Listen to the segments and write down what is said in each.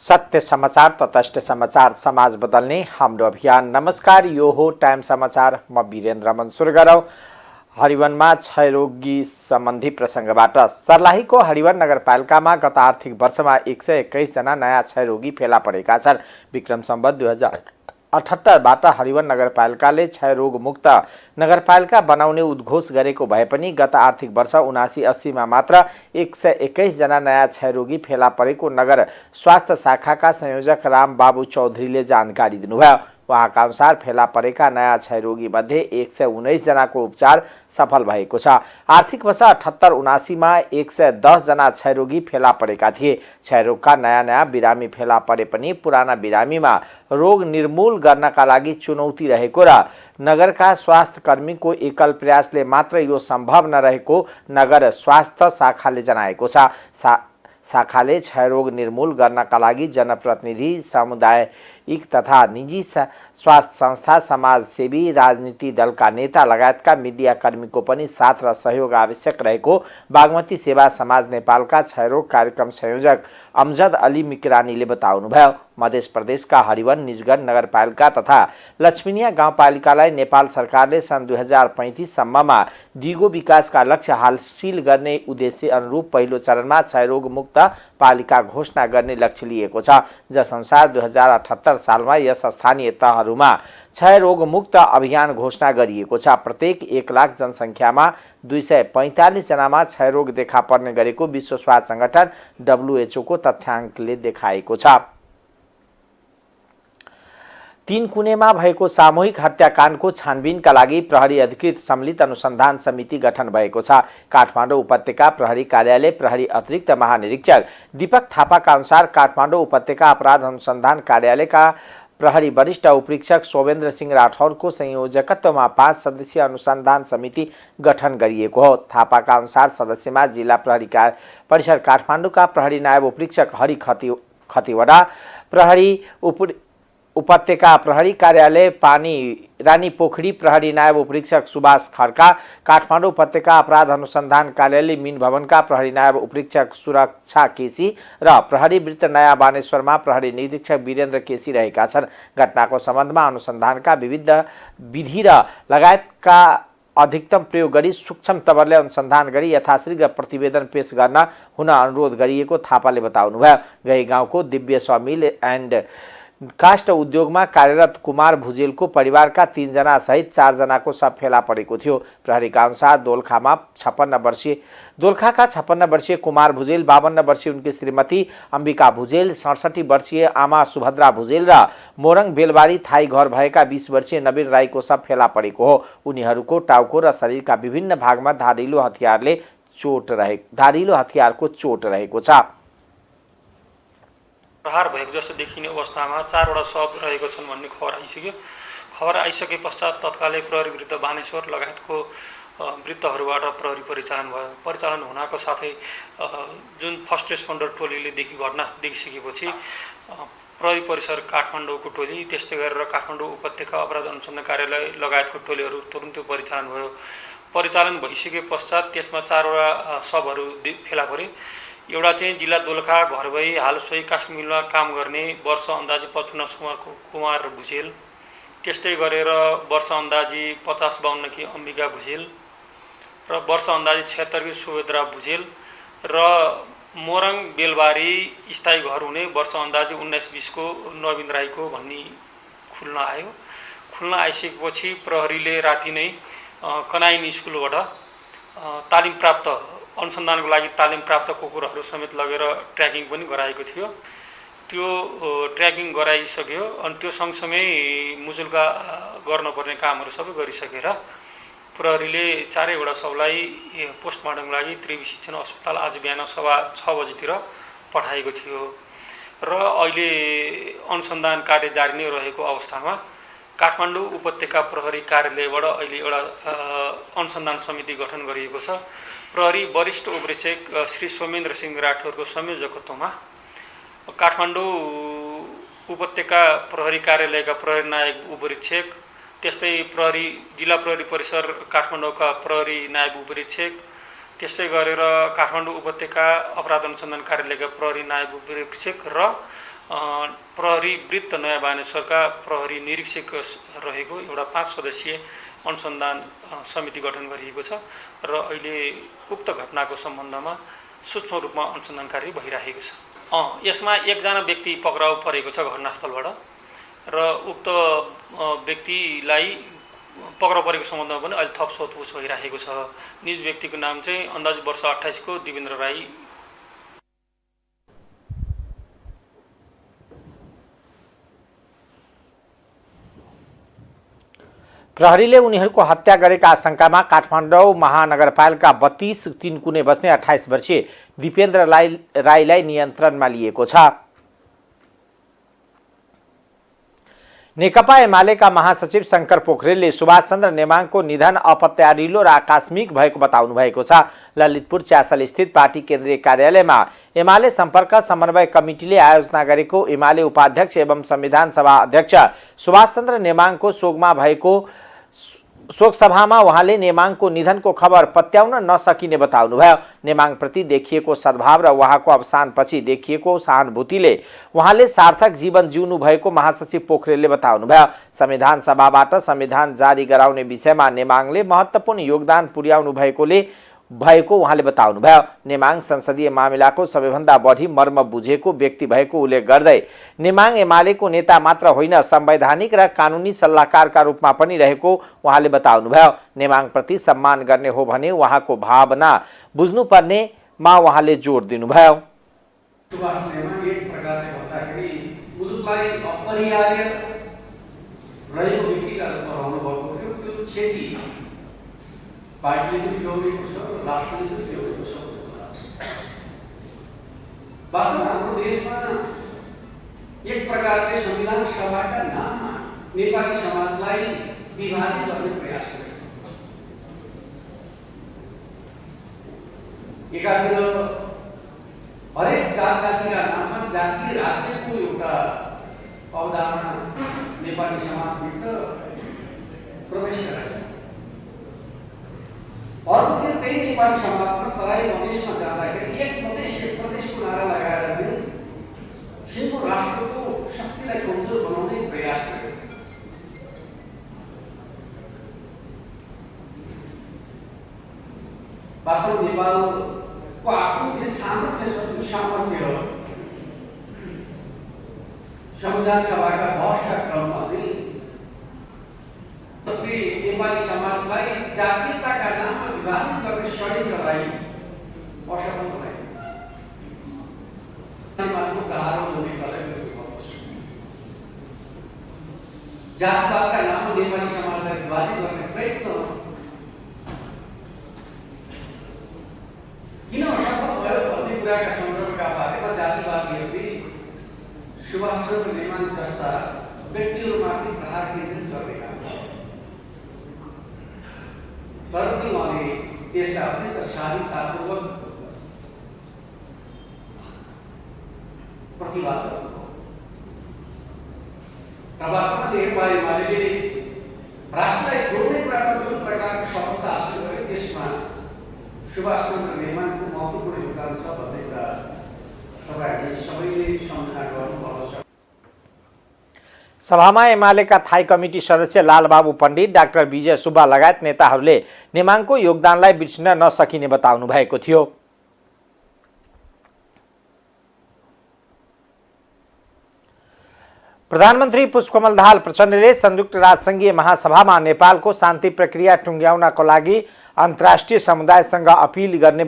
सत्य समाचार तटस्थ समाचार समाज बदल्ने हाम्रो अभियान। नमस्कार, यो हो टाइम समाचार। म वीरेन्द्र मनसुर गरौँ। हरिवनमा क्षयरोगी सम्बन्धी प्रसङ्गबाट। सर्लाहीको हरिवन नगरपालिकामा गत आर्थिक वर्षमा 121 जना नयाँ क्षयरोगी फेला परेका छन्। विक्रम सम्वत 2078बाट हरिवन नगरपालिकाले क्षयरोग मुक्त नगरपालिका बनाउने उद्घोष गरेको भए पनि गत आर्थिक वर्ष 79-80मा मात्र 121 जना नयाँ क्षयरोगी फेला परेको नगर स्वास्थ्य शाखाका संयोजक रामबाबु चौधरीले जानकारी दिनुभयो। उहाँका अनुसार फेला परेका नयाँ क्षयरोगी मध्ये 119 जनाको उपचार सफल भएको छ। आर्थिक वर्ष 78-79मा 110 जना क्षयरोगी फेला परेका थिए। क्षयरोगका नयाँ बिरामी फेला परे पनि पुराना बिरामीमा रोग निर्मूल गर्नका लागि चुनौती रहेको र नगरका स्वास्थ्य कर्मीको एकल प्रयासले मात्र यो सम्भव नरहेको नगर स्वास्थ्य शाखाले जनाएको छ। शाखाले क्षयरोग निर्मूल गर्नका लागि जनप्रतिनिधि, सामुदायिक तथा निजी स्वास्थ्य संस्था, समाजसेवी, राजनीति दलका नेता लगायतका मिडियाकर्मीको पनि साथ र सहयोग आवश्यक रहेको बागमती सेवा समाज नेपालका क्षयरोग कार्यक्रम संयोजक अमजद अली मिकरानीले बताउनुभयो। मध्य प्रदेशका हरिवन, निजगढ नगरपालिका तथा लक्ष्मीनिया गाउँपालिकालाई नेपाल सरकारले सन् 2035 सम्ममा दिगो विकासका लक्ष्य हासिल गर्ने उद्देश्य अनुरूप पहिलो चरणमा क्षयरोग मुक्त पालिका घोषणा गर्ने लक्ष्य लिएको छ। जसअनुसार 2078 सालमा यस स्थानीय तहहरूमा क्षयरोग मुक्त अभियान घोषणा गरिएको छ। प्रत्येक 1 लाख जनसङ्ख्यामा 245 जनामा क्षयरोग देखा पर्ने गरेको विश्व स्वास्थ्य संगठन WHO को तथ्याङ्कले देखाएको छ। तीनकुनेमा भएको सामूहिक हत्याकाण्डको छानबिनका लागि प्रहरी अधिकृत सम्मिलित अनुसन्धान समिति गठन भएको छ। काठमाडौँ उपत्यका प्रहरी कार्यालय प्रहरी अतिरिक्त महानिरीक्षक दीपक थापाका अनुसार काठमाडौँ उपत्यका अपराध अनुसन्धान कार्यालयका प्रहरी वरिष्ठ उपरीक्षक सोवेन्द्र सिंह राठौरको संयोजकत्वमा 5 सदस्यीय अनुसन्धान समिति गठन गरिएको हो। थापाका अनुसार सदस्यमा जिल्ला प्रहरी परिसर काठमाडौँका प्रहरी नायब उपरीक्षक हरि खतिवडा, प्रहरी उपत्यका प्रहरी कार्यालय रानी पोखरी प्रहरी नायब उपरीक्षक सुभाष खड्का, काठमाडौँ उपत्यका अपराध अनुसन्धान कार्यालय मीन भवनका प्रहरी नायब उपरीक्षक सुरक्षा केसी र प्रहरी वृत्त नयाँ बानेश्वरमा प्रहरी निरीक्षक वीरेन्द्र केसी रहेका छन्। घटनाको सम्बन्धमा अनुसन्धानका विविध विधि र लगायतका अधिकतम प्रयोग गरी सूक्ष्म तवरले अनुसन्धान गरी यथाशीघ्र प्रतिवेदन पेश गर्न हुन अनुरोध गरिएको थापाले बताउनुभयो। गही गाउँको दिव्य समिल एन्ड काष्ठ उद्योगमा कार्यरत कुमार भुजेलको परिवारका 3 जना सहित 4 जनाको शव फेला परेको थियो। प्रहरीका अनुसार दोलखाका 56 वर्षीय कुमार भुजेल, 52 वर्षीय उनकी श्रीमती अम्बिका भुजेल, 67 वर्षीय आमा सुभद्रा भुजेल र मोरङ बेलबारी थाई घर भएका 20 वर्षीय नवीन राईको शव फेला परेको हो। उनीहरूको टाउको र शरीरका विभिन्न भागमा धारिलो हतियारको चोट रहेको छ। प्रहार भएको जस्तो देखिने अवस्थामा 4 वटा शव रहेको छन् भन्ने खबर आइसक्यो। खबर आइसके पश्चात तत्कालै प्रहरी वृत्त बानेश्वर लगायतको वृत्तहरूबाट प्रहरी परिचालन भयो। परिचालन हुनको साथै जुन फर्स्ट रेस्पोन्डर टोलीले घटना देखिसकेपछि प्रहरी परिसर काठमाडौँको टोली, त्यस्तै गरेर काठमाडौँ उपत्यका अपराध अनुसन्धान कार्यालय लगायतको टोलीहरू तुरुन्तै परिचालन भयो। परिचालन भइसके पश्चात त्यसमा 4 वटा शवहरू फेला परे। एउटा चाहिँ जिल्ला दोलखा घर भई हाल सोही कास्ट मिलमा काम गर्ने वर्ष अन्दाजी 55 कुमार भुजेल, त्यस्तै गरेर वर्ष अन्दाजी 50-52 की अम्बिका भुजेल र वर्ष अन्दाजी 76 की सुभद्रा भुजेल र मोरङ बेलबारी स्थायी घर हुने वर्ष अन्दाजी 19-20 को नवीन राईको भन्ने खुल्न आयो। खुल्न आइसकेपछि प्रहरीले राति नै कनाइन स्कुलबाट तालिम प्राप्त अनुसन्धानको लागि तालिम प्राप्त कुकुरहरू समेत लगेर ट्र्याकिङ पनि गराएको थियो। त्यो ट्र्याकिङ गराइसक्यो। अनि त्यो सँगसँगै मुजुल्का गर्नुपर्ने कामहरू सबै गरिसकेर प्रहरीले 4 वटा शवलाई पोस्टमार्टमको लागि त्रिवी शिक्षण अस्पताल आज बिहान 6:15 बजेतिर पठाएको थियो र अहिले अनुसन्धान कार्य जारी नै रहेको अवस्थामा काठमाडौँ उपत्यका प्रहरी कार्यालयबाट अहिले एउटा अनुसन्धान समिति गठन गरिएको छ। प्रहरी वरिष्ठ उपरीक्षक श्री सोमेन्द्र सिंह राठौरको संयोजकत्वमा काठमाडौँ उपत्यका प्रहरी कार्यालयका प्रहरी नायब उपरीक्षक, त्यस्तै प्रहरी जिल्ला प्रहरी परिसर काठमाडौँका प्रहरी नायब उपरीक्षक, त्यसै गरेर काठमाडौँ उपत्यका अपराध अनुसन्धान कार्यालयका प्रहरी नायब उपरीक्षक र प्रहरी वृत्त नयाँ बानेश्वरका प्रहरी निरीक्षक रहेको एउटा 5 सदस्यीय अनुसन्धान समिति गठन गरिएको छ र अहिले उक्त घटनाको सम्बन्धमा सूक्ष्म रूपमा अनुसन्धान कार्य भइरहेको छ। यसमा एकजना व्यक्ति पक्राउ परेको छ घटनास्थलबाट र उक्त व्यक्तिलाई पक्राउ परेको सम्बन्धमा पनि अहिले थप सोधपुछ भइरहेको छ। निज व्यक्तिको नाम चाहिँ अन्दाज वर्ष 28 को दिवेन्द्र राई। प्रहरीले उनीहरूको हत्या गरेका आशंकामा काठमाडौँ महानगरपालिका 32 तीनकुने बस्ने 28 वर्षीय दिपेन्द्र राईलाई नियन्त्रणमा लिएको छ। नेकपा एमालेका महासचिव शंकर पोखरेलले सुभाष चन्द्र नेमाङको निधन अपत्यारिलो र आकस्मिक भएको बताउनु भएको छ। ललितपुर च्यासल स्थित पार्टी केन्द्रीय कार्यालयमा एमाले सम्पर्क समन्वय कमिटीले आयोजना गरेको एमाले उपाध्यक्ष एवं संविधान सभा अध्यक्ष सुभाष चन्द्र नेमाङको शोकमा भएको शोक सभामा उहाँले नेमाङको निधनको खबर पत्याउन नसकिने बताउनुभयो। नेमाङप्रति देखिएको सद्भाव र उहाँको अवसानपछि देखिएको सहानुभूतिले उहाँले सार्थक जीवन जिउनु भएको महासचिव पोखरेलले बताउनुभयो। संविधान सभाबाट संविधान जारी गराउने विषयमा नेमाङले महत्त्वपूर्ण योगदान पुर्याउनु भएको उहाँले बताउनुभयो। नेमाङ संसदीय मामिलाको सबैभन्दा बढी मर्म बुझेको व्यक्ति भएको उल्लेख गर्दै नेमाङ एमालेको नेता मात्र होइन संवैधानिक र कानुनी सल्लाहकारका रूपमा पनि रहेको उहाँले बताउनुभयो। नेमाङप्रति सम्मान गर्ने हो भने उहाँको भावना बुझ्नुपर्नेमा उहाँले जोड दिनुभयो। सुभाष नेमाङ एक प्रकारले भन्दाखेरि मुलुकलाई अपरिहार्य रहेको व्यक्तिका रूपमा रहनु भएको थियो। त्यो क्षति पार्टीले पनि ल्याउनेको छ, राष्ट्रले पनि ल्याउनेको छ। वास्तवमा हाम्रो देशमा एक प्रकारले संविधान सभाका नाममा नेपाली समाजलाई विभाजित गर्ने प्रयास गरियो। एकातिर हरेक जात जातिका नाममा जातीय राज्यको एउटा अवधारणा नेपाली समाजभित्र प्रवेश गरायो। अर्कोतिर त्यही नेपाली समाजमा तराई मधेसमा जाँदाखेरि एक प्रदेशको नारा लगाएर चाहिँ सिङ्गो राष्ट्रको शक्तिलाई कमजोर बनाउने प्रयास गर्यो। वास्तवमा नेपालको आफ्नो जे सामर्थ्य छ त्यो सामर्थ्य संविधान सभाका बहसका क्रममा चाहिँ नेपाली समाजलाई जातीयताका नाममा विभाजित गर्ने षड्यन्त्रलाई असफल बनायो। जातपातका नाममा नेपाली समाजलाई विभाजित गर्ने प्रयत्न किन असफल भयो भन्ने कुराका सन्दर्भका बारेमा जातिवादीहरूले सुभाष चन्द्र नेमाङ जस्ता व्यक्तिहरूमाथि प्रहार केन्द्रित गर्ने काम गर्छ। तर पनि उहाँले त्यसलाई अत्यन्त शालीनतापूर्वक प्रतिवाद गर्नुभयो। र वास्तवमा नेकपा एमाले राष्ट्रलाई जोड्ने कुरामा जुन प्रकारको सफलता हासिल गर्यो त्यसमा सुभाष चन्द्र नेमाङको महत्त्वपूर्ण योगदान छ भन्ने कुरा तपाईँहरूले सबैले सम्झना गर्नुपर्छ। सभामा एमालेका थाई कमिटी सदस्य लालबाबु पण्डित, डाक्टर विजय सुब्बा लगायत नेताहरूले नेमाङको योगदानलाई बिर्सिन नसकिने बताउनु भएको थियो। प्रधानमन्त्री पुष्पकमल दाहाल प्रचण्डले संयुक्त राष्ट्रसङ्घीय महासभामा नेपालको शान्ति प्रक्रिया टुङ्ग्याउनको लागि अन्तर्राष्ट्रिय समुदायसँग अपिल गर्ने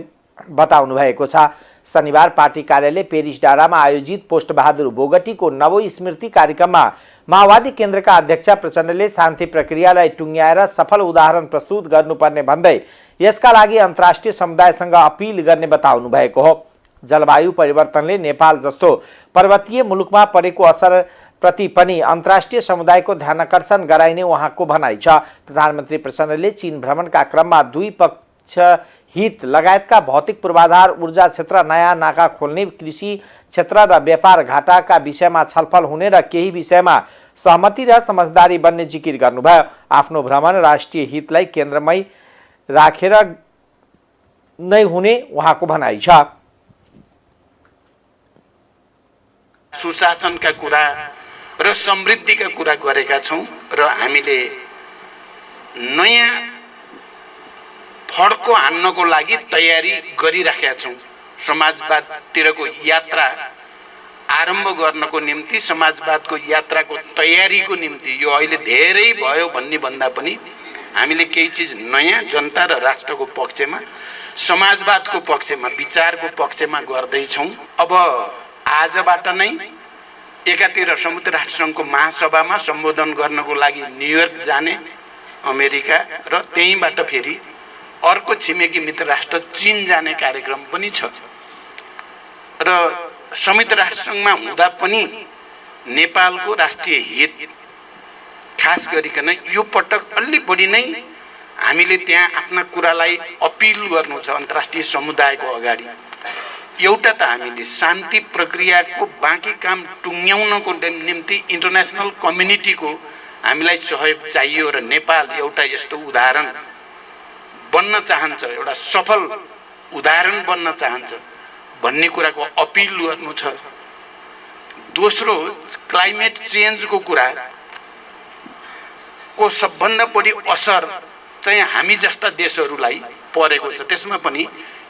बताउनु भएको छ। शनिबार पार्टी कार्यालय पेरिस डाँडामा आयोजित पोष्टबहादुर बोगटीको नवौं स्मृति कार्यक्रममा माओवादी केन्द्रका अध्यक्ष प्रचण्डले शान्ति प्रक्रियालाई टुङ्ग्याएर सफल उदाहरण प्रस्तुत गर्नुपर्ने भन्दै यसका लागि अन्तर्राष्ट्रिय समुदायसँग अपिल गर्ने बताउनु भएको हो। जलवायु परिवर्तनले नेपाल जस्तो पर्वतीय मुलुकमा परेको असर प्रति पनि अन्तर्राष्ट्रिय समुदायको ध्यानाकर्षण गराइने उहाँको भनाइ छ। प्रधानमन्त्री प्रचण्डले चीन भ्रमणका क्रममा दुई पक्ष हित लगायतका भौतिक पूर्वाधार, ऊर्जा क्षेत्र, नयाँ नाका खोल्ने, कृषि क्षेत्र र व्यापार घाटाका विषयमा छलफल हुने र केही विषयमा सहमति र समझदारी बन्ने जिकिर गर्नुभयो। आफ्नो भ्रमण राष्ट्रिय हितलाई केन्द्रमै राखेर नै हुने उहाँको भनाइ छ। सुशासनका कुरा र समृद्धिका कुरा गरेका छौँ र हामीले नयाँ फड्को हान्नको लागि तयारी गरिराखेका छौँ। समाजवादतिरको यात्रा आरम्भ गर्नको निम्ति, समाजवादको यात्राको तयारीको निम्ति यो अहिले धेरै भयो भन्ने भन्दा पनि हामीले केही चिज नयाँ जनता र राष्ट्रको पक्षमा, समाजवादको पक्षमा, विचारको पक्षमा गर्दैछौँ। अब आजबाट नै एकातिर संयुक्त राष्ट्रसङ्घको महासभामा सम्बोधन गर्नको लागि न्युयोर्क जाने अमेरिका र त्यहीँबाट फेरि अर्को छिमेकी मित्र राष्ट्र चीन जाने कार्यक्रम पनि छ। र संयुक्त राष्ट्रसङ्घमा हुँदा पनि नेपालको राष्ट्रिय हित खास गरिकन यो पटक अलि बढी नै हामीले त्यहाँ आफ्ना कुरालाई अपिल गर्नु छ अन्तर्राष्ट्रिय समुदायको अगाडि। एउटा त हामीले शान्ति प्रक्रियाको बाँकी काम टुङ्ग्याउनको निम्ति इन्टरनेसनल कम्युनिटीको हामीलाई सहयोग चाहियो र नेपाल एउटा यस्तो उदाहरण बन्न चाहन्छ, एउटा सफल उदाहरण बन्न चाहन्छ भन्ने कुराको अपिल गर्नु छ। दोस्रो, क्लाइमेट चेन्जको कुरा को सबभन्दा बढी असर चाहिँ हामी जस्ता देशहरूलाई परेको छ। त्यसमा पनि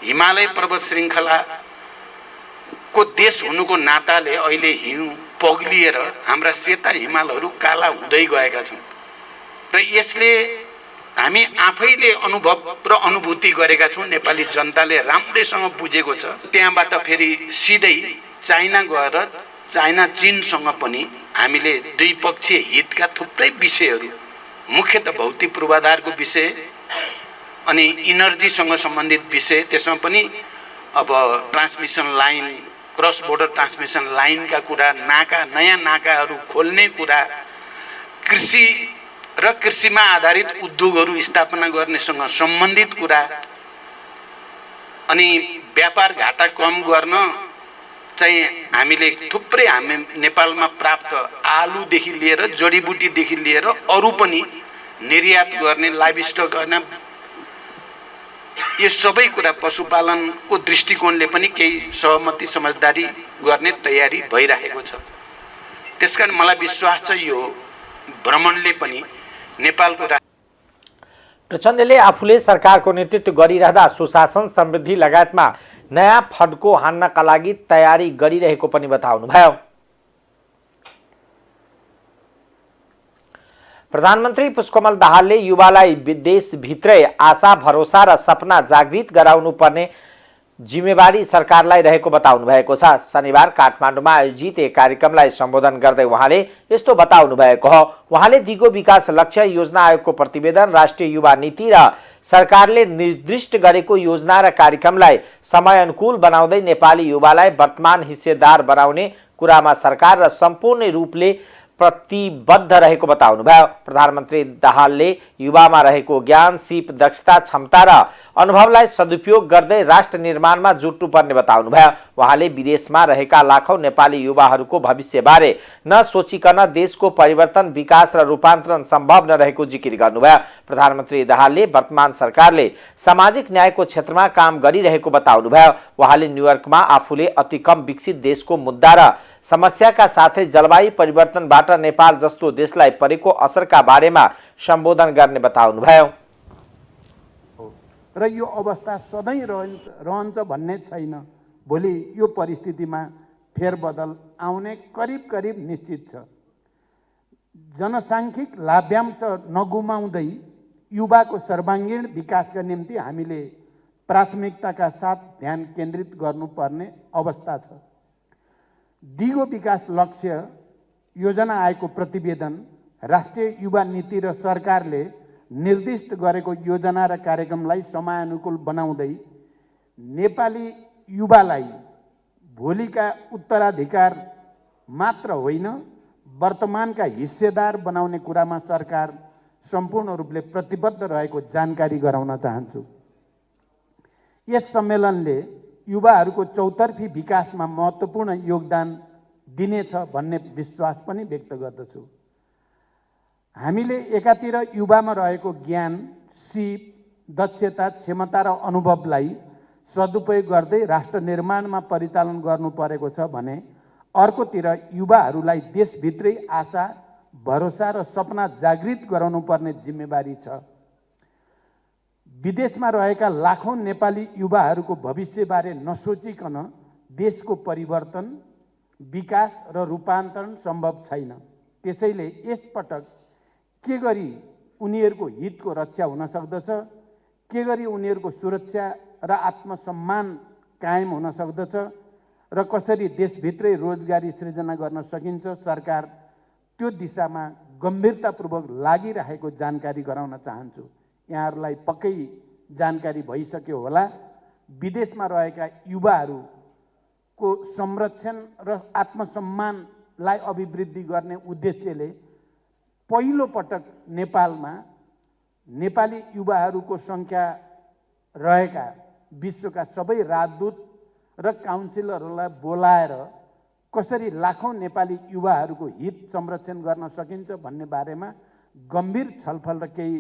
हिमालय पर्वत श्रृङ्खलाको देश हुनुको नाताले अहिले हिउँ पग्लिएर हाम्रा सेता हिमालहरू काला हुँदै गएका छन् र यसले हामी आफैले अनुभव र अनुभूति गरेका छौँ। नेपाली जनताले राम्रैसँग बुझेको छ। त्यहाँबाट फेरि सिधै चाइना गएर चाइना चीनसँग पनि हामीले द्विपक्षीय हितका थुप्रै विषयहरू, मुख्यतः भौतिक पूर्वाधारको विषय अनि इनर्जीसँग सम्बन्धित विषय, त्यसमा पनि अब transmission line, cross border transmission लाइनका कुरा, नयाँ नाकाहरू खोल्ने कुरा, कृषि र कृषिमा आधारित उद्योगहरू स्थापना गर्नेसँग सम्बन्धित कुरा, अनि व्यापार घाटा कम गर्न चाहिँ हामीले थुप्रै हामी नेपालमा प्राप्त आलुदेखि लिएर जडीबुटीदेखि लिएर अरू पनि निर्यात गर्ने, लाइभ स्टक गर्न, यो सबै कुरा पशुपालनको दृष्टिकोणले पनि केही सहमति समझदारी गर्ने तयारी भइरहेको छ। त्यसकारण मलाई विश्वास छ यो भ्रमणले पनि नेपालको प्रचण्डले आफूले सरकारको नेतृत्व गरिरहँदा सुशासन, समृद्धि लगायतमा नयाँ फड्को हान्नका लागि तयारी गरिरहेको पनि बताउनुभयो। प्रधानमन्त्री पुष्पकमल दाहालले युवालाई देशभित्रै आशा, भरोसा र सपना जागृत गराउनु पर्ने जिम्मेवारी सरकारलाई रहेको बताउनु भएको छ। शनिबार काठमाडौँमा आयोजित एक कार्यक्रमलाई सम्बोधन गर्दै उहाँले यस्तो बताउनु भएको हो। उहाँले दिगो विकास लक्ष्य योजना आयोगको प्रतिवेदन, राष्ट्रिय युवा नीति र सरकारले निर्दिष्ट गरेको योजना र कार्यक्रमलाई समय अनुकूल बनाउँदै नेपाली युवालाई वर्तमान हिस्सेदार बनाउने कुरामा सरकार र सम्पूर्ण रूपले प्रतिबद्ध रहेको बताउनुभयो। प्रधानमन्त्री दाहालले युवामा रहेको ज्ञान, सिप, दक्षता, क्षमता र अनुभवलाई सदुपयोग गर्दै राष्ट्र निर्माणमा जुट्नुपर्ने बताउनुभयो। उहाँले विदेशमा रहेका लाखौं नेपाली युवाहरूको भविष्यबारे नसोचिकन देशको परिवर्तन, विकास र रूपान्तरण सम्भव नरहेको जिकिर गर्नुभयो। प्रधानमन्त्री दाहालले वर्तमान सरकारले सामाजिक न्यायको क्षेत्रमा काम गरिरहेको बताउनुभयो। उहाँले न्युयोर्कमा आफूले अति कम विकसित देशको मुद्दा र समस्याका साथै जलवायु परिवर्तनबाट नेपाल जस्तो देशलाई परेको असरका बारेमा सम्बोधन गर्ने बताउनुभयो। र यो अवस्था सधैँ रहन्छ भन्ने छैन। भोलि यो परिस्थितिमा फेरबदल आउने करिब निश्चित छ। जनसाङ्ख्यिक लाभ्याङ्श नगुमाउँदै युवाको सर्वाङ्गीण विकासका निम्ति हामीले प्राथमिकताका साथ ध्यान केन्द्रित गर्नुपर्ने अवस्था छ। दिगो विकास लक्ष्य योजना आयोगको प्रतिवेदन, राष्ट्रिय युवा नीति र सरकारले निर्दिष्ट गरेको योजना र कार्यक्रमलाई समयानुकूल बनाउँदै नेपाली युवालाई भोलिका उत्तराधिकार मात्र होइन, वर्तमानका हिस्सेदार बनाउने कुरामा सरकार सम्पूर्ण रूपले प्रतिबद्ध रहेको जानकारी गराउन चाहन्छु। यस सम्मेलनले युवाहरूको चौतर्फी विकासमा महत्त्वपूर्ण योगदान दिनेछ भन्ने विश्वास पनि व्यक्त गर्दछु। हामीले एकातिर युवामा रहेको ज्ञान, सिप, दक्षता, क्षमता र अनुभवलाई सदुपयोग गर्दै राष्ट्र निर्माणमा परिचालन गर्नु परेको छ भने अर्कोतिर युवाहरूलाई देशभित्रै आशा भरोसा र सपना जागृत गराउनु पर्ने जिम्मेवारी छ। विदेशमा रहेका लाखौं नेपाली युवाहरूको भविष्यबारे नसोचिकन देशको परिवर्तन, विकास र रूपान्तरण सम्भव छैन। त्यसैले यसपटक के गरी उनीहरूको हितको रक्षा हुन सक्दछ, के गरी उनीहरूको सुरक्षा र आत्मसम्मान कायम हुन सक्दछ र कसरी देशभित्रै रोजगारी सृजना गर्न सकिन्छ, सरकार त्यो दिशामा गम्भीरतापूर्वक लागिरहेको जानकारी गराउन चाहन्छु। यहाँहरूलाई पक्कै जानकारी भइसक्यो होला, विदेशमा रहेका युवाहरूको संरक्षण र आत्मसम्मानलाई अभिवृद्धि गर्ने उद्देश्यले पहिलो पटक नेपालमा नेपाली युवाहरूको सङ्ख्या रहेका विश्वका सबै राजदूत र काउन्सिलरहरूलाई बोलाएर कसरी लाखौं नेपाली युवाहरूको हित संरक्षण गर्न सकिन्छ भन्ने बारेमा गम्भीर छलफल र केही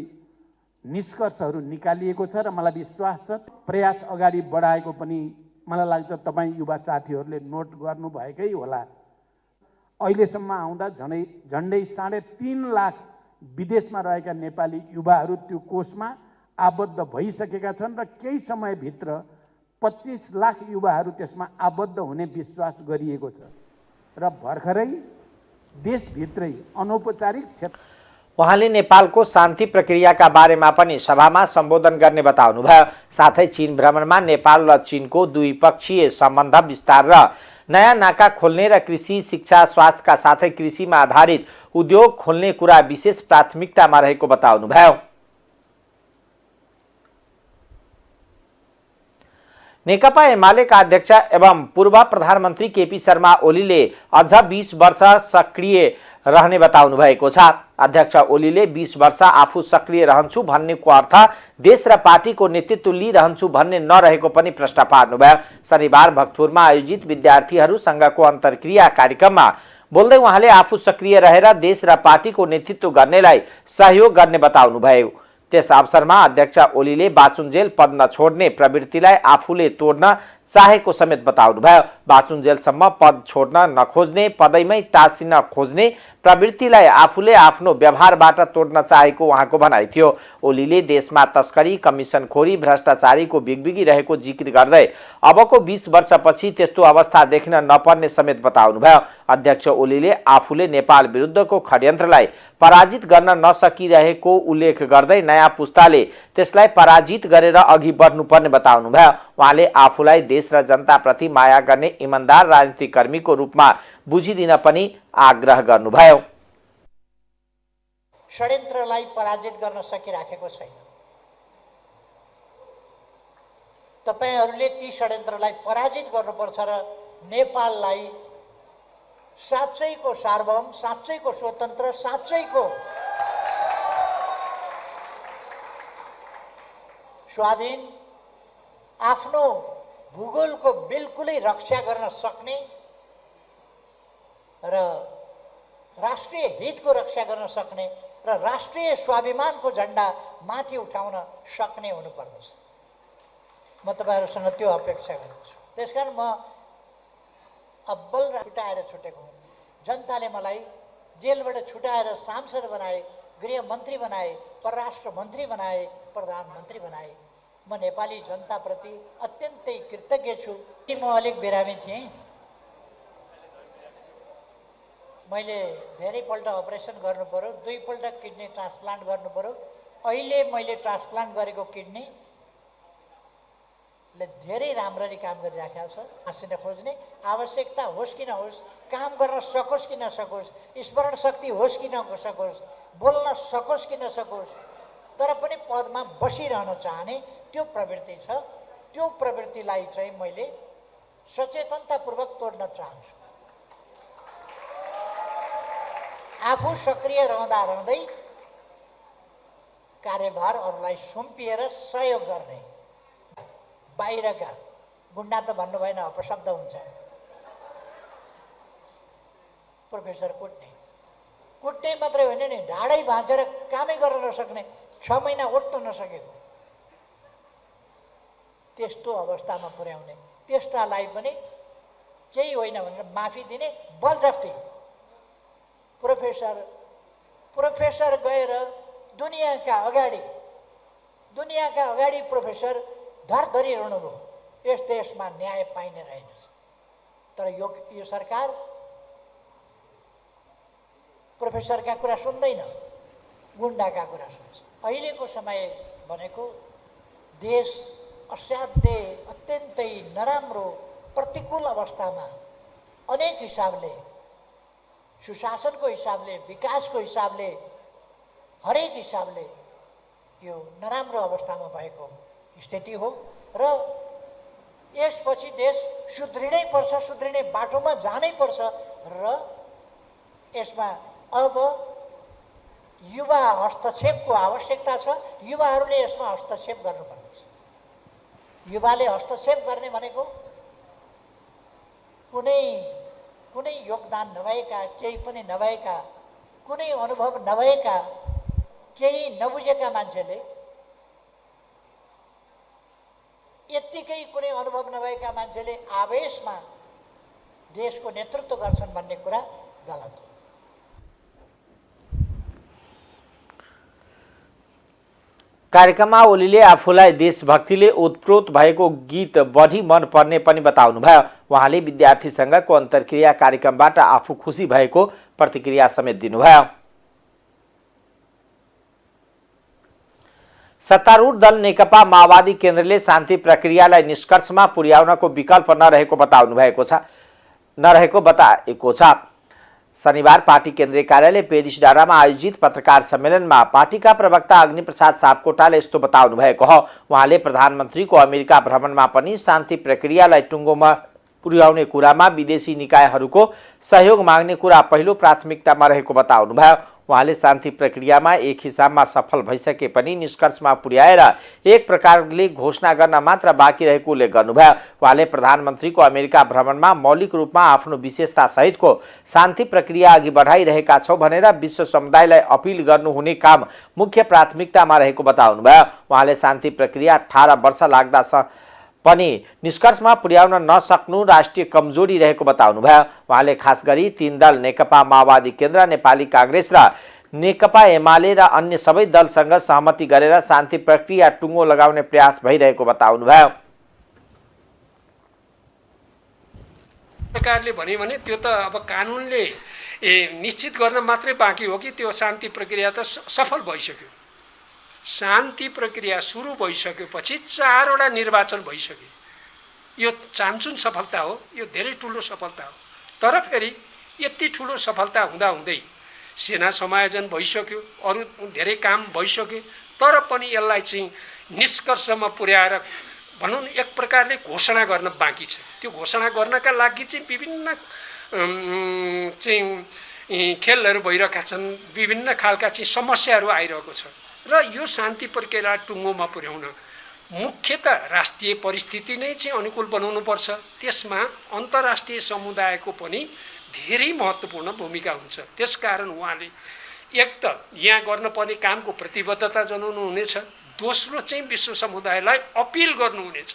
निष्कर्षहरू निकालिएको छ र मलाई विश्वास छ प्रयास अगाडि बढाएको पनि मलाई लाग्छ तपाईँ युवा साथीहरूले नोट गर्नुभएकै होला। अहिलेसम्म आउँदा झन्डै 3.5 लाख विदेशमा रहेका नेपाली युवाहरू त्यो कोषमा आबद्ध भइसकेका छन् र केही समयभित्र 25 लाख युवाहरू त्यसमा आबद्ध हुने विश्वास गरिएको छ र भर्खरै देशभित्रै अनौपचारिक क्षेत्र। उहाँले नेपालको शान्ति प्रक्रियाका बारेमा पनि सभामा सम्बोधन गर्ने बताउनुभयो। साथै चीन भ्रमणमा नेपाल र चीनको द्विपक्षीय सम्बन्ध विस्तार र नयाँ नाका खोल्ने र कृषि, शिक्षा, स्वास्थ्यका साथै कृषिमा आधारित उद्योग खोल्ने कुरा विशेष प्राथमिकतामा रहेको बताउनुभयो। नेकपा एमालेका अध्यक्ष एवं पूर्व प्रधानमन्त्री केपी शर्मा ओलीले अझ 20 वर्ष सक्रिय रहने बताउनु भएको छ। अध्यक्ष ओलीले 20 वर्ष आफू सक्रिय रहन्छु भन्नेको अर्थ देश र पार्टीको नेतृत्व लिइरहन्छु भन्ने नरहेको पनि प्रश्न पार्नुभयो। शनिबार भक्तपुरमा आयोजित विद्यार्थीहरू संघको अन्तर्क्रिया कार्यक्रममा बोल्दै उहाँले आफू सक्रिय रहेर देश र पार्टीको नेतृत्व गर्नेलाई सहयोग गर्ने बताउनुभयो। त्यस अवसरमा अध्यक्ष ओलीले बाचुन्जेल पद नछोड्ने प्रवृत्तिलाई आफूले तोड्न चाहेको समेत बताउनुभयो। बाचुन्जेलसम्म पद छोड्न नखोज्ने, पदैमै टाँसिन खोज्ने प्रवृत्तिलाई आफूले आफ्नो व्यवहारबाट तोड्न चाहेको उहाँको भनाइ थियो। ओलीले देशमा तस्करी, कमिसनखोरी, भ्रष्टाचारीको बिगबिगी रहेको जिकिर गर्दै अबको 20 वर्षपछि त्यस्तो अवस्था देख्न नपर्ने समेत बताउनुभयो। अध्यक्ष ओलीले आफूले नेपाल विरुद्धको षड्यन्त्रलाई पराजित गर्न नसकिरहेको उल्लेख गर्दै नयाँ पुस्ताले त्यसलाई पराजित गरेर अघि बढ्नुपर्ने बताउनुभयो। उहाँले आफूलाई देश र जनताप्रति माया गर्ने इमानदार राजनीतिक कर्मीको रूपमा बुझिदिन पनि आग्रह गर्नुभयो। षड्यन्त्रलाई पराजित गर्न सकिराखेको छैन। तपाईहरूले ती षड्यन्त्रलाई पराजित गर्नुपर्छ र नेपाललाई साँच्चैको सार्वभौम, साँच्चैको स्वतन्त्र, साँच्चैको स्वाधीन, आफ्नो भूगोलको बिल्कुलै रक्षा गर्न सक्ने र राष्ट्रिय हितको रक्षा गर्न सक्ने र राष्ट्रिय स्वाभिमानको झण्डा माथि उठाउन सक्ने हुनुपर्दछ। म तपाईहरुसँग त्यो अपेक्षा गर्छु। त्यसकारण म अब्बल छुटाएर छुटेको हुँ। जनताले मलाई जेलबाट छुटाएर सांसद बनाए, गृहमन्त्री बनाए, परराष्ट्र मन्त्री बनाए, प्रधानमन्त्री बनाए। म नेपाली जनताप्रति अत्यन्तै कृतज्ञ छु। म अलिक बिरामी थिएँ, मैले धेरैपल्ट अपरेसन गर्नु पर्यो, 2 पल्ट किडनी ट्रान्सप्लान्ट गर्नु पर्यो। अहिले मैले ट्रान्सप्लान्ट गरेको किडनीले धेरै राम्ररी काम गरिराखेको छ। हाँसिन खोज्ने आवश्यकता होस् कि नहोस्, काम गर्न सकोस् कि नसकोस्, स्मरण शक्ति होस् कि नसकोस्, बोल्न सकोस् कि नसकोस्, तर पनि पदमा बसिरहन चाहने त्यो प्रवृत्ति छ। त्यो प्रवृत्तिलाई चाहिँ मैले सचेतनतापूर्वक तोड्न चाहन्छु। आफू सक्रिय रहँदा रहँदै कार्यभार अरूलाई सुम्पिएर सहयोग गर्ने। बाहिरका गुण्डा त भन्नु भएन, अपशब्द हुन्छ। प्रोफेसर कुट्ने मात्रै होइन नि, ढाडै भाँचेर कामै गर्न नसक्ने, 6 महिना ओट्न नसकेको, त्यस्तो अवस्थामा पुर्याउने, त्यस्तालाई पनि केही होइन भनेर माफी दिने बलजफ्ती। प्रोफेसर गएर दुनियाँका अगाडि प्रोफेसर धरधरी रुनुभयो। यस देशमा न्याय पाइने रहेनछ। तर यो सरकार प्रोफेसरका कुरा सुन्दैन, गुन्डाका कुरा सुन्छ। अहिलेको समय भनेको देश असाध्य अत्यन्तै नराम्रो प्रतिकूल अवस्थामा अनेक हिसाबले, सुशासनको हिसाबले, विकासको हिसाबले, हरेक हिसाबले यो नराम्रो अवस्थामा भएको स्थिति हो र यसपछि देश सुध्रिनै पर्छ, सुध्रिने बाटोमा जानै पर्छ र यसमा अब युवा हस्तक्षेपको आवश्यकता छ। युवाहरूले यसमा हस्तक्षेप गर्नुपर्दछ। युवाले हस्तक्षेप गर्ने भनेको कुनै योगदान नभएका, केही पनि नभएका, कुनै अनुभव नभएका, केही नबुझेका मान्छेले, यत्तिकै कुनै अनुभव नभएका मान्छेले आवेशमा देशको नेतृत्व गर्छन् भन्ने कुरा गलत हो। कार्यक्रममा ओलीले आफूलाई देशभक्तिले ओतप्रोत भएको गीत बढी मन पर्ने पनि बताउनुभयो। उहाँले विद्यार्थी संघको अन्तर्क्रिया कार्यक्रमबाट आफू खुसी भएको प्रतिक्रिया समेत दिनुभयो। सत्तारूढ दल नेकपा माओवादी केन्द्रले शान्ति प्रक्रियालाई निष्कर्षमा पुर्याउनको विकल्प नरहेको बताएको छ। शनिबार पार्टी केन्द्रीय कार्यालय पेरिस डाँडामा आयोजित पत्रकार सम्मेलनमा पार्टीका प्रवक्ता अग्निप्रसाद सापकोटाले यस्तो बताउनु भएको हो। उहाँले प्रधानमन्त्रीको अमेरिका भ्रमणमा पनि शान्ति प्रक्रियालाई टुङ्गोमा पुर्याउने कुरामा विदेशी निकायहरूको सहयोग माग्ने कुरा पहिलो प्राथमिकतामा रहेको बताउनुभयो। उहाँले शान्ति प्रक्रियामा एक हिसाबमा सफल भइसके पनि निष्कर्षमा पुर्याएर एक प्रकारले घोषणा गर्न मात्र बाँकी रहेको उल्लेख गर्नुभयो। उहाँले प्रधानमन्त्रीको अमेरिका भ्रमणमा मौलिक रूपमा आफ्नो विशेषता सहितको शान्ति प्रक्रिया अघि बढाइरहेका छौं भनेर विश्व समुदायलाई अपिल गर्नुहुने काम मुख्य प्राथमिकतामा रहेको बताउनुभयो। उहाँले शान्ति प्रक्रिया 18 वर्ष लाग्दा पनि निष्कर्षमा पुर्याउन नसक्नु राष्ट्रिय कमजोरी रहेको बताउनुभयो। उहाँले खास गरी 3 दल नेकपा माओवादी केन्द्र, नेपाली कांग्रेस र नेकपा एमाले र अन्य सबै दलसँग सहमति गरेर शान्ति प्रक्रिया टुङ्गो लगाउने प्रयास भइरहेको बताउनुभयो। सरकारले भन्यो भने त्यो त अब कानुनले निश्चित गर्न मात्रै बाँकी हो कि त्यो शान्ति प्रक्रिया त सफल भइसक्यो। शान्ति प्रक्रिया सुरु भइसकेपछि 4 वटा निर्वाचन भइसक्यो। यो चान्चुन सफलता हो, यो धेरै ठुलो सफलता हो। तर फेरि यति ठुलो सफलता हुँदाहुँदै सेना समायोजन भइसक्यो, अरू धेरै काम भइसक्यो, तर पनि यसलाई चाहिँ निष्कर्षमा पुर्याएर भनौँ न एक प्रकारले घोषणा गर्न बाँकी छ। त्यो घोषणा गर्नका लागि चाहिँ विभिन्न चाहिँ खेलहरू भइरहेका छन्, विभिन्न खालका चाहिँ समस्याहरू आइरहेको छ र यो शान्ति प्रक्रिया टुङ्गोमा पुर्याउन मुख्यतः राष्ट्रिय परिस्थिति नै चाहिँ अनुकूल बनाउनुपर्छ। त्यसमा अन्तर्राष्ट्रिय समुदायको पनि धेरै महत्त्वपूर्ण भूमिका हुन्छ। त्यसकारण उहाँले एक त यहाँ गर्नुपर्ने कामको प्रतिबद्धता जनाउनु हुनेछ, दोस्रो चाहिँ विश्व समुदायलाई अपिल गर्नुहुनेछ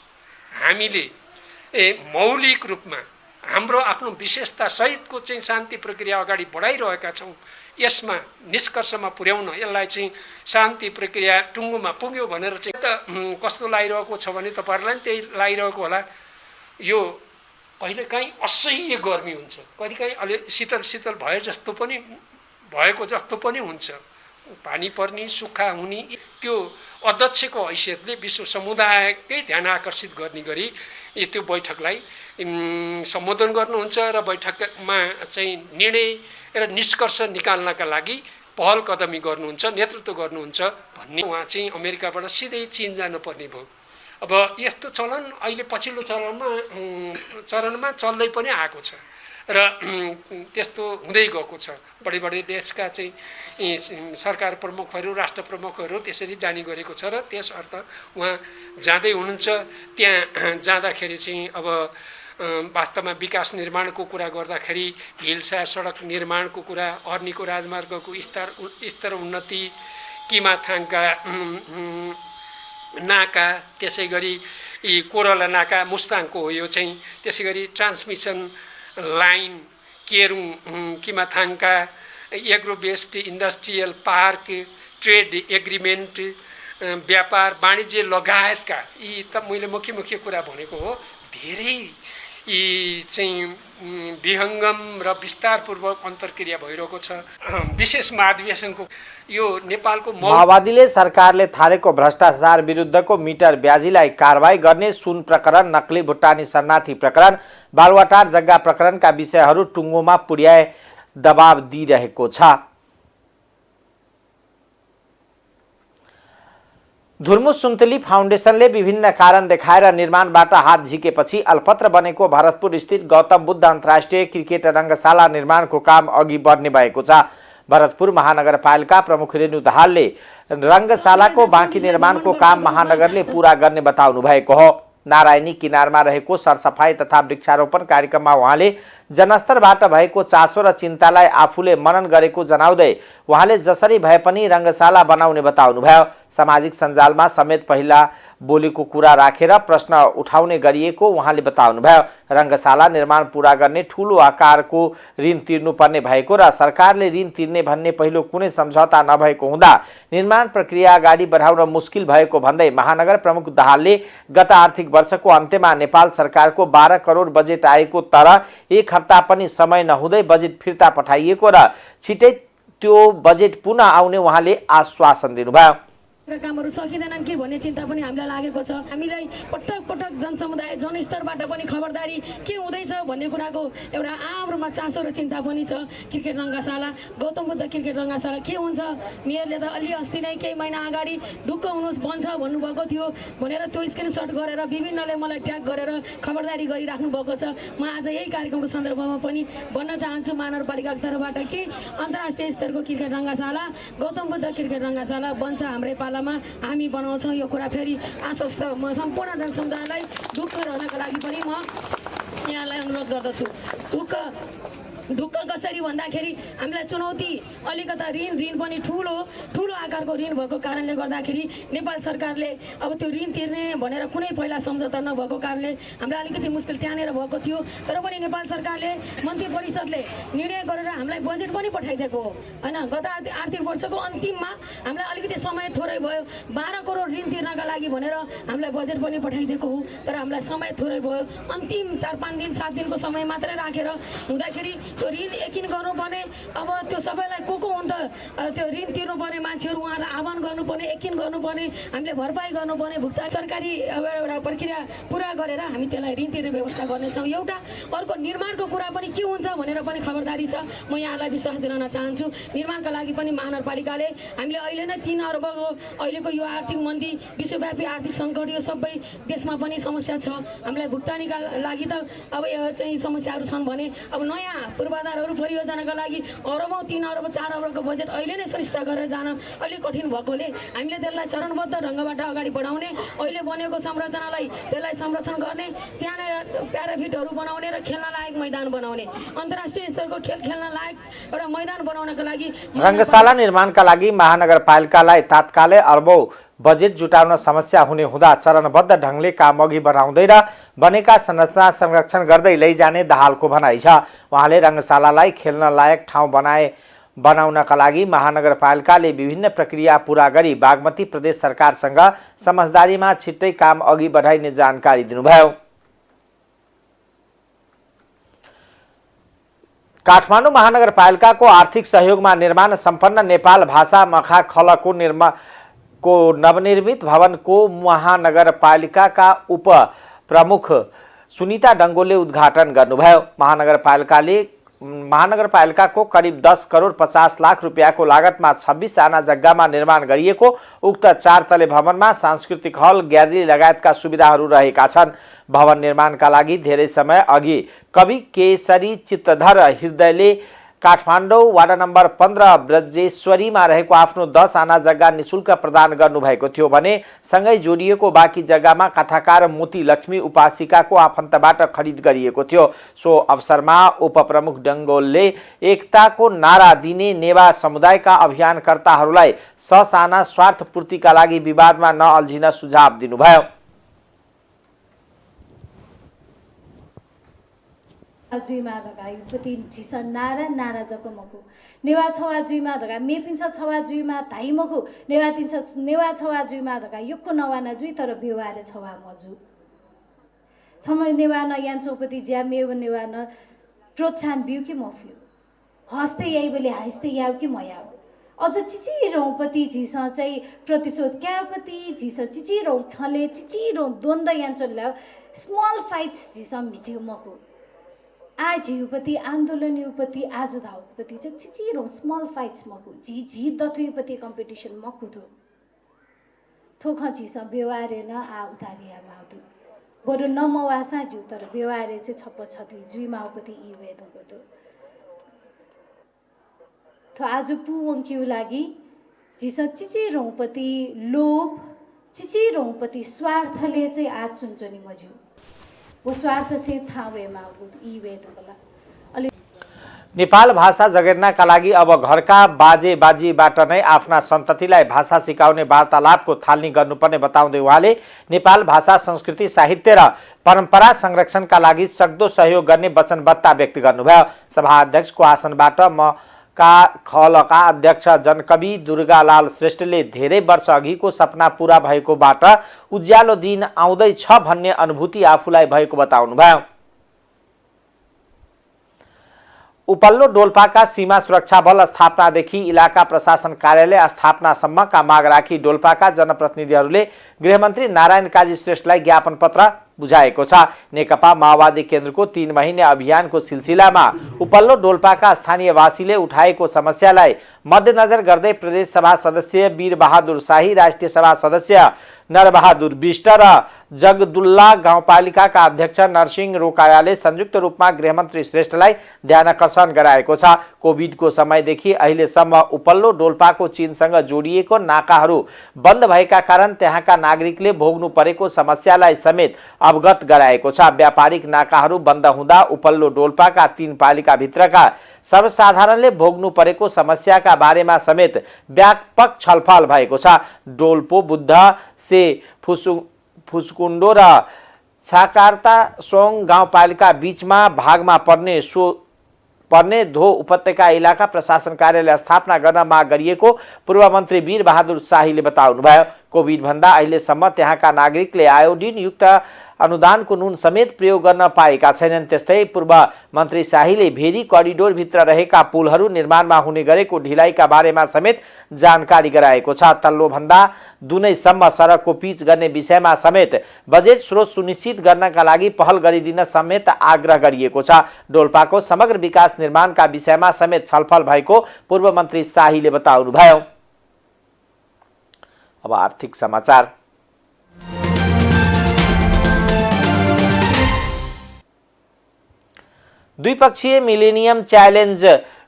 हामीले मौलिक रूपमा हाम्रो आफ्नो विशेषता सहितको चाहिँ शान्ति प्रक्रिया अगाडि बढाइरहेका छौँ, यसमा निष्कर्षमा पुर्याउन यसलाई चाहिँ शान्ति प्रक्रिया टुङ्गोमा पुग्यो भनेर चाहिँ त कस्तो लागिरहेको छ भने तपाईँहरूलाई पनि त्यही लागिरहेको होला। यो कहिलेकाहीँ असह्य गर्मी हुन्छ, कहिलेकाहीँ अलि शीतल शीतल भएको जस्तो पनि हुन्छ, पानी पर्ने सुक्खा हुने। त्यो अध्यक्षको हैसियतले विश्व समुदायकै ध्यान आकर्षित गर्ने गरी त्यो बैठकलाई सम्बोधन गर्नुहुन्छ र बैठकमा चाहिँ निर्णय र निष्कर्ष निकाल्नका लागि पहल कदमी गर्नुहुन्छ, नेतृत्व गर्नुहुन्छ भन्ने उहाँ चाहिँ अमेरिकाबाट सिधै चीन जानुपर्ने भयो। अब यस्तो चलन अहिले पछिल्लो चरणमा चल्दै पनि आएको छ र त्यस्तो हुँदै गएको छ। बढी देशका चाहिँ सरकार प्रमुखहरू, राष्ट्र प्रमुखहरू त्यसरी जाने गरेको छ र त्यस अर्थ उहाँ जाँदै हुनुहुन्छ। त्यहाँ जाँदाखेरि चाहिँ अब वास्तवमा विकास निर्माणको कुरा गर्दाखेरि हिल्सा सडक निर्माणको कुरा, अर्नीको राजमार्गको स्तर उन्नति, किमाथाङका नाका, त्यसै गरी यी कोरला नाका मुस्ताङको हो यो चाहिँ। त्यसै गरी ट्रान्समिसन लाइन केरुङ किमाथाङका agro based industrial park trade agreement व्यापार वाणिज्य लगायतका यी त मैले मुख्य कुरा भनेको हो। धेरै यी चाहिँ विहङ्गम र विस्तारपूर्वक अन्तर्क्रिया भइरहेको छ। विशेष महाधिवेशनको यो नेपालको माओवादीले सरकारले थालेको भ्रष्टाचार विरुद्धको मिटर ब्याजीलाई कारबाही गर्ने, सुन प्रकरण, नक्कली भुटानी शरणार्थी प्रकरण, बालुवाटार जग्गा प्रकरणका विषयहरू टुङ्गोमा पुर्याए दबाब दिइरहेको छ। धुर्मु सुन्तली फाउन्डेसनले विभिन्न कारण देखाएर निर्माणबाट हात झिकेपछि अल्पत्र बनेको भरतपुर स्थित गौतम बुद्ध अन्तर्राष्ट्रिय क्रिकेट रङ्गशाला निर्माणको काम अघि बढ्ने भएको छ। भरतपुर महानगरपालिका प्रमुख रेणु दाहालले रङ्गशालाको बाँकी निर्माणको काम महानगरले पूरा गर्ने बताउनु भएको हो। नारायणी किनारमा रहेको सरसफाई तथा वृक्षारोपण कार्यक्रममा उहाँले जनस्तरबाट भएको चासो र चिन्तालाई आफूले मनन गरेको जनाउँदै उहाँले जसरी भए पनि रङ्गशाला बनाउने बताउनुभयो। सामाजिक सञ्जालमा समेत पहिला बोलेको कुरा राखेर प्रश्न उठाउने गरिएको उहाँले बताउनुभयो। रङ्गशाला निर्माण पूरा गर्ने ठूलो आकारको ऋण तिर्नुपर्ने भएको र सरकारले ऋण तिर्ने भन्ने पहिलो कुनै सम्झौता नभएको हुँदा निर्माण प्रक्रिया अगाडि बढाउन मुस्किल भएको भन्दै महानगर प्रमुख दाहालले गत आर्थिक वर्षको अन्त्यमा नेपाल सरकारको 12 करोड बजेट आएको तर एक हप्ता पनि समय नहुँदै बजेट फिर्ता पठाइएको र छिटै त्यो बजेट पुनः आउने उहाँले आश्वासन दिनुभयो। कामहरू सकिँदैनन् कि भन्ने चिन्ता पनि हामीलाई लागेको छ। हामीलाई पटक पटक जनसमुदाय जनस्तरबाट पनि खबरदारी के हुँदैछ भन्ने कुराको एउटा आम रूपमा चासो र चिन्ता पनि छ। क्रिकेट रङ्गशाला, गौतम बुद्ध क्रिकेट रङ्गशाला के हुन्छ? मेयरले त अलि अस्ति नै केही महिना अगाडि ढुक्क हुनुहोस् बन्छ भन्नुभएको थियो भनेर त्यो स्क्रिनसट गरेर विभिन्नले मलाई ट्याग गरेर खबरदारी गरिराख्नु भएको छ। म आज यही कार्यक्रमको सन्दर्भमा पनि भन्न चाहन्छु महानगरपालिकाको तर्फबाट कि अन्तर्राष्ट्रिय स्तरको क्रिकेट रङ्गशाला, गौतम बुद्ध क्रिकेट रङ्गशाला बन्छ हाम्रै पालामा, हामी बनाउँछौँ। यो कुरा फेरि आश्वस्त म सम्पूर्ण जनसमुदायलाई ढुक्क रहनको लागि पनि म यहाँलाई अनुरोध गर्दछु। ढुक्क कसरी भन्दाखेरि हामीलाई चुनौती अलिकता ऋण पनि ठुलो आकारको ऋण भएको कारणले गर्दाखेरि नेपाल सरकारले अब त्यो ऋण तिर्ने भनेर कुनै पहिला सम्झौता नभएको कारणले हामीलाई अलिकति मुस्किल त्यहाँनिर भएको थियो। तर पनि नेपाल सरकारले मन्त्री परिषदले निर्णय गरेर हामीलाई बजेट पनि पठाइदिएको हो होइन। गत आर्थिक वर्षको अन्तिममा हामीलाई अलिकति समय थोरै भयो, 12 करोड ऋण तिर्नका लागि भनेर हामीलाई बजेट पनि पठाइदिएको हो। तर हामीलाई समय थोरै भयो, अन्तिम 4-5 दिन 7 दिनको समय मात्रै राखेर हुँदाखेरि त्यो ऋण यकिन गर्नुपर्ने। अब त्यो सबैलाई को हुन्छ त्यो ऋण तिर्नुपर्ने मान्छेहरू उहाँलाई आह्वान गर्नुपर्ने, यकिन गर्नुपर्ने, हामीले भरपाई गर्नुपर्ने, भुक्तानी सरकारी एउटा प्रक्रिया पुरा गरेर हामी त्यसलाई ऋण तिर्ने व्यवस्था गर्नेछौँ। एउटा अर्को निर्माणको कुरा पनि के हुन्छ भनेर पनि खबरदारी छ। म यहाँलाई विश्वास दिलाउन चाहन्छु निर्माणका लागि पनि महानगरपालिकाले हामीले अहिले नै 3 अर्बको अहिलेको यो आर्थिक मन्दी, विश्वव्यापी आर्थिक सङ्कट, यो सबै देशमा पनि समस्या छ। हामीलाई भुक्तानीका लागि त अब यो चाहिँ समस्याहरू छन् भने अब नयाँ पूर्वाधारहरू परियोजनाका लागि अरबौँ 3 अर्ब 4 अर्बको बजेट अहिले नै सुनिश्चित गरेर जान अलिक कठिन भएकोले हामीले त्यसलाई चरणबद्ध ढङ्गबाट अगाडि बढाउने, अहिले बनेको संरचनालाई त्यसलाई संरक्षण गर्ने, त्यहाँनिर प्याराफिटहरू बनाउने र खेल्न लायक मैदान बनाउने, अन्तर्राष्ट्रिय स्तरको खेल खेल्न लायक एउटा मैदान बनाउनका लागि रङ्गशाला निर्माणका लागि महानगरपालिकालाई तात्कालै अरबौं बजेट जुटाउन समस्या हुने हुँदा चरणबद्ध ढङ्गले काम अघि बढाउँदै र बनेका संरचना संरक्षण गर्दै लैजाने दाहालको भनाइ छ। उहाँले रङ्गशालालाई खेल्न लायक ठाउँ बनाउनका लागि महानगरपालिकाले विभिन्न प्रक्रिया पूरा गरी बागमती प्रदेश सरकारसँग समझदारीमा छिट्टै काम अघि बढाइने जानकारी दिनुभयो। काठमाडौँ महानगरपालिकाको आर्थिक सहयोगमा निर्माण सम्पन्न नेपाल भाषा मखा खलको नवनिर्मित भवनको महानगरपालिकाका उप प्रमुख सुनिता डङ्गोले उद्घाटन गर्नुभयो। महानगरपालिकाको करिब 10 करोड 50 लाख रुपियाँको लागतमा 26 आना जग्गामा निर्माण गरिएको उक्त 4 तले भवनमा सांस्कृतिक हल, ग्यालरी लगायतका सुविधाहरू रहेका छन्। भवन निर्माणका लागि धेरै समय अघि कवि केसरी चित्तधर हृदयले काठमाडौँ वाडा नम्बर 15 ब्रजेश्वरीमा रहेको आफ्नो 10 आना जग्गा निशुल्क प्रदान गर्नुभएको थियो भने सँगै जोडिएको बाँकी जग्गामा कथाकार मोती लक्ष्मी उपासिकाको आफन्तबाट खरिद गरिएको थियो। सो अवसरमा उपप्रमुख डङ्गोलले एकताको नारा दिने नेवा समुदायका अभियानकर्ताहरूलाई ससाना स्वार्थ पूर्तिका लागि विवादमा नअल्झिन सुझाव दिनुभयो। जुइमा धगा युपति झिस नारा नारा जकमको नेवा छवा जुइमा धगा मेपिन्छ छवा जुइमा धाइमको नेवा तिन्छ नेवा छवा जुइमा धगा युक्को नवाना जुइ तर बेवारे छवा मजु समय नेवा न यान चौपति ज्या मेव नेवा न प्रोत्साहन बिउ कि मफ्यो हस्ते याइ बोले हास्ते याउ कि मयाउ अझ चिचिरौँपति झिस चाहिँ प्रतिशोध क्यापति झिस चिचिरौँ खले चिचिरौँ द्वन्द यान चल्ला स्मल फाइट्स झिस मिथ्यो मको आ झिउपति आन्दोलन युपति आज धाउपति चाहिँ चिचिरौँ स्मल फाइट्स मको झी दथुपति कम्पिटिसन मकु थोख झिस बेवारेन आ उतारिया माउदु बरु नमवासा जिउ तर बेवारे चाहिँ छप्प छथि जुइ माउपति यी वेदको दो थो आज पुवङ्क्यु लागि झिस चिचिरौँपति लोभ चिचिरौँपति स्वार्थले चाहिँ आज चुन्छ नि मज्यू वो स्वार्थ चाहिँ थावे मागु यी वेदकोला नेपाल भाषा जगेर्नाका लागि अब घरका बाजे बाजीबाट नै आफ्ना सन्ततिलाई भाषा सिकाउने वार्तालापको थालनी गर्नुपर्ने बताउँदै उहाँले नेपाल भाषा संस्कृति साहित्य र परम्परा संरक्षणका लागि सक्दो सहयोग गर्ने वचनबद्धता व्यक्त गर्नुभयो। सभा अध्यक्षको आसनबाट खलका अध्यक्ष जनकवि दुर्गालाल श्रेष्ठले धेरै वर्ष अघिको सपना पूरा भएकोबाट उज्यालो दिन आउँदैछ भन्ने अनुभूति आफूलाई भएको बताउनुभयो। उपल्लो डोल्पाका सीमा सुरक्षा बल स्थापनादेखि इलाका प्रशासन कार्यालय स्थापनासम्मका माग राखी डोल्पाका जनप्रतिनिधिहरूले गृहमन्त्री नारायण काजी श्रेष्ठलाई ज्ञापन पत्र बुझाएको छ। नेकपा माओवादी केन्द्रको 3 महिने अभियानको सिलसिलामा उपल्लो डोल्पाका स्थानीयवासीले उठाएको समस्यालाई मध्यनजर गर्दै प्रदेश सभा सदस्य वीरबहादुर शाही, राष्ट्रिय सभा सदस्य नरबहादुर बिष्ट र जगदुल्ला गाउँपालिकाका अध्यक्ष नरसिंह रोकायाले संयुक्त रूपमा गृहमन्त्री श्रेष्ठलाई ध्यानाकर्षण गराएको छ। कोभिडको समयदेखि अहिलेसम्म उपल्लो डोल्पाको चीनसँग जोडिएको नाकाहरू बन्द भएका कारण त्यहाँका नागरिकले भोग्नु परेको समस्यालाई समेत अवगत गराएको छ। व्यापारिक नाकाहरू बन्द हुँदा उपल्लो डोल्पाका 3 पालिकाभित्रका सर्वसाधारणले भोग्नु परेको समस्याका बारेमा समेत व्यापक छलफल भएको छ। डोल्पो बुद्ध से फुसकुण्डो र छाकार्ता सोङ गाउँपालिका बीचमा भागमा पर्ने धो उपत्यका इलाका प्रशासन कार्यालय स्थापना गर्न माग गरिएको पूर्व मन्त्री वीरबहादुर शाहीले बताउनुभयो। कोभिड भन्दा अहिलेसम्म त्यहाँका नागरिकले आयोडिन युक्त अनुदानको नुन समेत प्रयोग गर्न पाएका छैनन्। त्यस्तै पूर्व मन्त्री शाहीले भेरी करिडोर भित्र रहेका पुलहरू निर्माणमा हुने गरेको ढिलाइका बारेमा समेत जानकारी गराएको छ। तल्लो भन्दा दुनैसम्म सडकको पिच गर्ने विषयमा समेत बजेट स्रोत सुनिश्चित गर्नका लागि पहल गरिदिन समेत आग्रह गरिएको छ। डोल्पाको समग्र विकास निर्माणका विषयमा समेत छलफल भएको पूर्व मन्त्री शाहीले बताउनुभयो। अब आर्थिक समाचार। द्विपक्षीय मिलेनियम च्यालेन्ज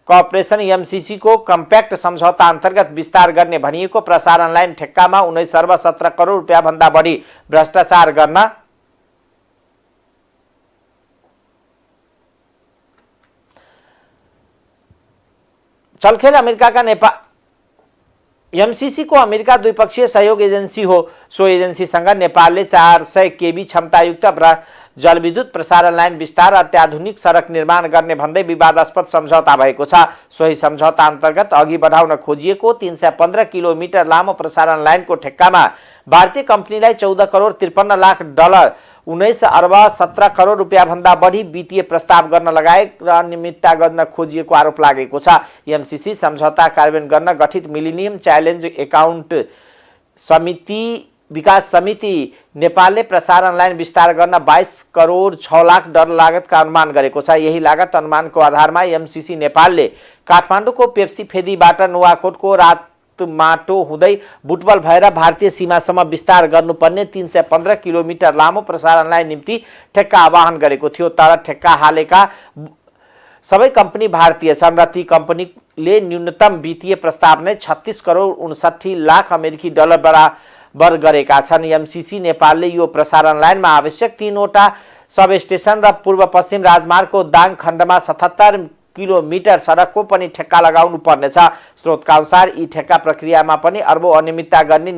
कोअपरेसन एमसीसी को कम्प्याक्ट सम्झौता अन्तर्गत विस्तार गर्ने भनिएको प्रसारण लाइन ठेक्कामा 19 अर्ब 17 करोड रुपियाँ भन्दा बढी भ्रष्टाचार गर्न चलखेल अमेरिकाका नेपाल एमसीसी को अमेरिका द्विपक्षीय सहयोग एजेन्सी हो। सो एजेन्सीसँग नेपालले 400 केबी क्षमतायुक्त जलविद्युत प्रसारण लाइन विस्तार अत्याधुनिक सडक निर्माण गर्ने भन्दै विवादास्पद सम्झौता भएको छ। सोही सम्झौता अन्तर्गत अघि बढाउन खोजिएको 315 किलोमिटर लामो प्रसारण लाइनको ठेक्कामा भारतीय कम्पनीलाई 14 करोड 53 लाख डलर 19 अर्ब 17 करोड रुपियाँ भन्दा बढी वित्तीय प्रस्ताव गर्न लगायत र अनियमितता गर्न खोजिएको आरोप लागेको छ। एमसीसी सम्झौता कार्यान्वयन गर्न गठित मिलेनियम च्यालेन्ज एकाउन्ट विकास समिति नेपालले प्रसारण लाइन विस्तार गर्न 22 करोड 6 लाख डलर लागतका अनुमान गरेको छ। यही लागत अनुमानको आधारमा एमसीसी नेपालले काठमाडौँको पेप्सी फेदीबाट नुवाकोटको रातमाटो हुँदै बुटबल भएर भारतीय सीमासम्म विस्तार गर्नुपर्ने 315 किलोमिटर लामो प्रसारण लाइन निम्ति ठेक्का आह्वान गरेको थियो। तर ठेक्का हालेका सबै कम्पनी भारतीय छन् र ती कम्पनीले न्यूनतम वित्तीय प्रस्ताव नै 36 करोड 59 लाख अमेरिकी डलर बराबर गरेका छन्। एमसीसी नेपालले यो प्रसारण लाइनमा आवश्यक 3वटा सब स्टेसन र पूर्व पश्चिम राजमार्गको दाङ खण्डमा 77 किलोमिटर सडकको पनि ठेक्का लगाउनु पर्नेछ। स्रोतका अनुसार यी ठेक्का प्रक्रियामा पनि अर्बौं अनियमितता गर्ने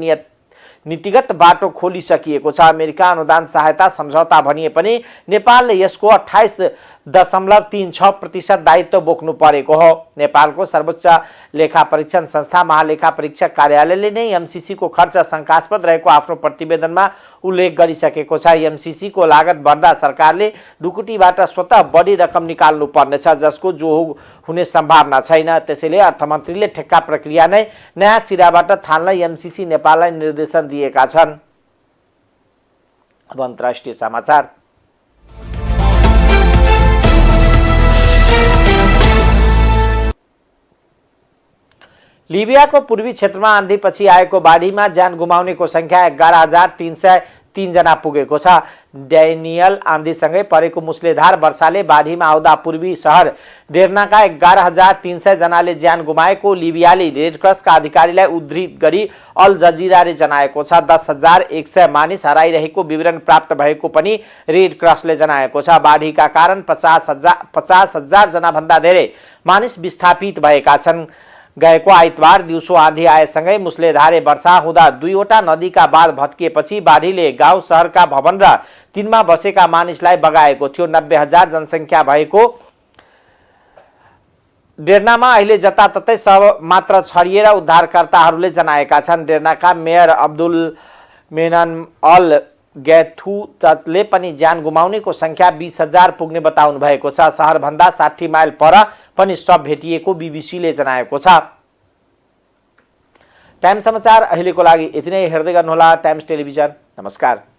नीतिगत बाटो खोलिसकिएको छ। अमेरिका अनुदान सहायता सम्झौता भनिए पनि नेपालले यसको 28 0.36% दायित्व बोक्नु परेको हो। नेपालको सर्वोच्च लेखा परीक्षण संस्था महालेखा परीक्षक कार्यालयले नै एमसीसी को खर्च शंकास्पद रहेको आफ्नो प्रतिवेदनमा उल्लेख गरिसकेको छ। एमसीसी को लागत बढ्दा सरकारले ढुकुटीबाट स्वतः बढी रकम निकाल्नु पर्नेछ, जसको जो हुने सम्भावना छैन। त्यसैले अर्थमन्त्रीले ठेक्का प्रक्रिया नै नयाँ सिराबाट थाल्न एमसीसी नेपाललाई निर्देशन दिएका छन्। अब अन्तर्राष्ट्रिय समाचार। लिबियाको पूर्वी क्षेत्रमा आन्धीपछि आएको बाढीमा ज्यान गुमाउनेको संख्या 11,303 जना पुगेको छ। ड्यानियल आन्धीसँगै परेको मुसलेधार वर्षाले बाढीमा आउँदा पूर्वी सहर डेर्नाका 11,300 जनाले ज्यान गुमाएको लिबियाली रेडक्रसका अधिकारीलाई उद्धृत गरी अल जजिराले जनाएको छ। 10,100 मानिस हराइरहेको विवरण प्राप्त भएको पनि रेडक्रसले जनाएको छ। बाढीका कारण 50,000 जनाभन्दा धेरै मानिस विस्थापित भएका छन्। गएको आइतबार दिउँसो आँधी आएसँगै मुसलेधारे वर्षा हुँदा 2वटा नदीका बाँध भत्किएपछि बाढीले गाउँ सहरका भवन र तिनमा बसेका मानिसलाई बगाएको थियो। 90,000 जनसङ्ख्या भएको डेर्नामा अहिले जताततै सब मात्र छरिएर उद्धारकर्ताहरूले जनाएका छन्। डेर्नाका मेयर अब्दुल मेनान अल गैथुले पनि ज्यान गुमाउनेको संख्या 20,000 पुग्ने बताउनु भएको छ। सहरभन्दा 60 माइल पर पनि शव भेटिएको बीबीसीले जनाएको छ। टाइम्स समाचार अहिलेको लागि यति नै। हेर्दै गर्नुहोला टाइम्स टेलिभिजन। नमस्कार।